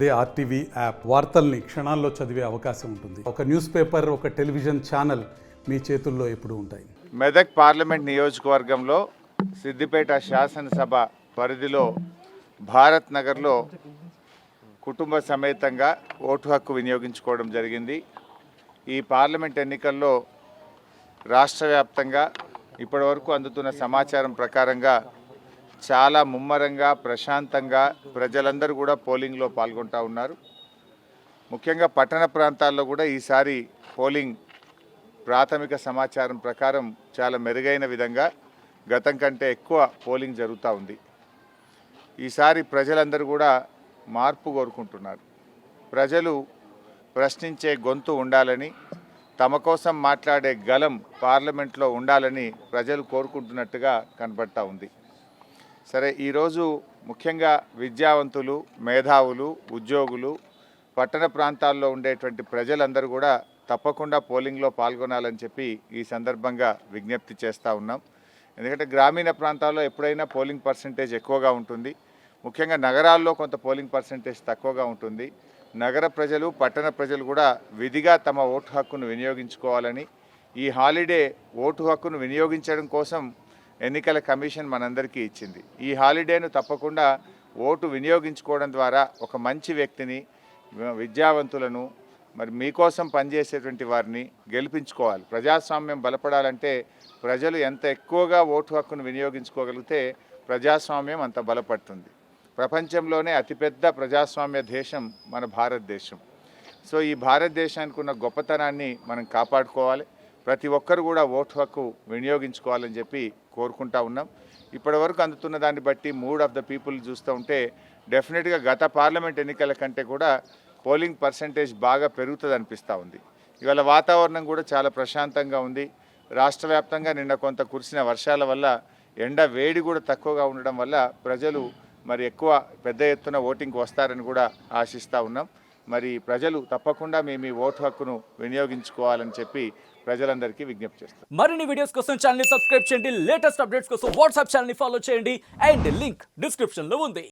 అదే RTV app వార్తల్ని క్షణాల్లో చదివే అవకాశం ఉంటుంది. ఒక న్యూస్ పేపర్, ఒక టెలివిజన్ ఛానల్ మీ చేతుల్లో ఎప్పుడూ ఉంటాయి. మెదక్ పార్లమెంట్ నియోజకవర్గంలో సిద్దిపేట శాసనసభ పరిధిలో భారత్ నగర్లో కుటుంబ సమేతంగా ఓటు హక్కు వినియోగించుకోవడం జరిగింది. ఈ పార్లమెంట్ ఎన్నికల్లో రాష్ట్ర వ్యాప్తంగా ఇప్పటివరకు అందుతున్న సమాచారం ప్రకారంగా చాలా ముమ్మరంగా ప్రశాంతంగా ప్రజలందరూ కూడా పోలింగ్లో పాల్గొంటూ ఉన్నారు. ముఖ్యంగా పట్టణ ప్రాంతాల్లో కూడా ఈసారి పోలింగ్ ప్రాథమిక సమాచారం ప్రకారం చాలా మెరుగైన విధంగా గతం కంటే ఎక్కువ పోలింగ్ జరుగుతూ ఉంది. ఈసారి ప్రజలందరూ కూడా మార్పు కోరుకుంటున్నారు. ప్రజలు ప్రశ్నించే గొంతు ఉండాలని, తమ కోసం మాట్లాడే గలం పార్లమెంట్లో ఉండాలని ప్రజలు కోరుకుంటున్నట్టుగా కనబడతా ఉంది. సరే, ఈరోజు ముఖ్యంగా విద్యావంతులు, మేధావులు, ఉద్యోగులు, పట్టణ ప్రాంతాల్లో ఉండేటువంటి ప్రజలందరూ కూడా తప్పకుండా పోలింగ్లో పాల్గొనాలని చెప్పి ఈ సందర్భంగా విజ్ఞప్తి చేస్తూ ఉన్నాం. ఎందుకంటే గ్రామీణ ప్రాంతాల్లో ఎప్పుడైనా పోలింగ్ పర్సంటేజ్ ఎక్కువగా ఉంటుంది. ముఖ్యంగా నగరాల్లో కొంత పోలింగ్ పర్సంటేజ్ తక్కువగా ఉంటుంది. నగర ప్రజలు, పట్టణ ప్రజలు కూడా విధిగా తమ ఓటు హక్కును వినియోగించుకోవాలని, ఈ హాలిడే ఓటు హక్కును వినియోగించడం కోసం ఎన్నికల కమిషన్ మనందరికీ ఇచ్చింది. ఈ హాలిడేను తప్పకుండా ఓటు వినియోగించుకోవడం ద్వారా ఒక మంచి వ్యక్తిని, విద్యావంతులను, మరి మీకోసం పనిచేసేటువంటి వారిని గెలిపించుకోవాలి. ప్రజాస్వామ్యం బలపడాలంటే ప్రజలు ఎంత ఎక్కువగా ఓటు హక్కును వినియోగించుకోగలిగితే ప్రజాస్వామ్యం అంత బలపడుతుంది. ప్రపంచంలోనే అతిపెద్ద ప్రజాస్వామ్య దేశం మన భారతదేశం. సో ఈ భారతదేశానికి ఉన్న గొప్పతనాన్ని మనం కాపాడుకోవాలి. ప్రతి ఒక్కరు కూడా ఓటు హక్కు వినియోగించుకోవాలని చెప్పి కోరుకుంటా ఉన్నాం. ఇప్పటివరకు అందుతున్న దాన్ని బట్టి మూడ్ ఆఫ్ ద పీపుల్ చూస్తూ ఉంటే డెఫినెట్గా గత పార్లమెంట్ ఎన్నికల కంటే కూడా పోలింగ్ పర్సంటేజ్ బాగా పెరుగుతుంది అనిపిస్తూ ఉంది. ఇవాళ వాతావరణం కూడా చాలా ప్రశాంతంగా ఉంది. రాష్ట్ర వ్యాప్తంగా నిన్న కొంత కురిసిన వర్షాల వల్ల ఎండ వేడి కూడా తక్కువగా ఉండడం వల్ల ప్రజలు మరి ఎక్కువ పెద్ద ఎత్తున ఓటింగ్కి వస్తారని కూడా ఆశిస్తూ ఉన్నాం. మరి ప్రజలు తప్పకుండా మీ ఓటు హక్కును వినియోగించుకోవాలని చెప్పి ప్రజలందరికీ విజ్ఞప్తి చేస్తాం. మరిన్ని వీడియోస్ కోసం ఛానల్ ని సబ్స్క్రైబ్ చేయండి. లేటెస్ట్ అప్డేట్స్ కోసం వాట్సాప్ ఛానల్ ని ఫాలో చేయండి. అండ్ లింక్ డిస్క్రిప్షన్ లో ఉంది.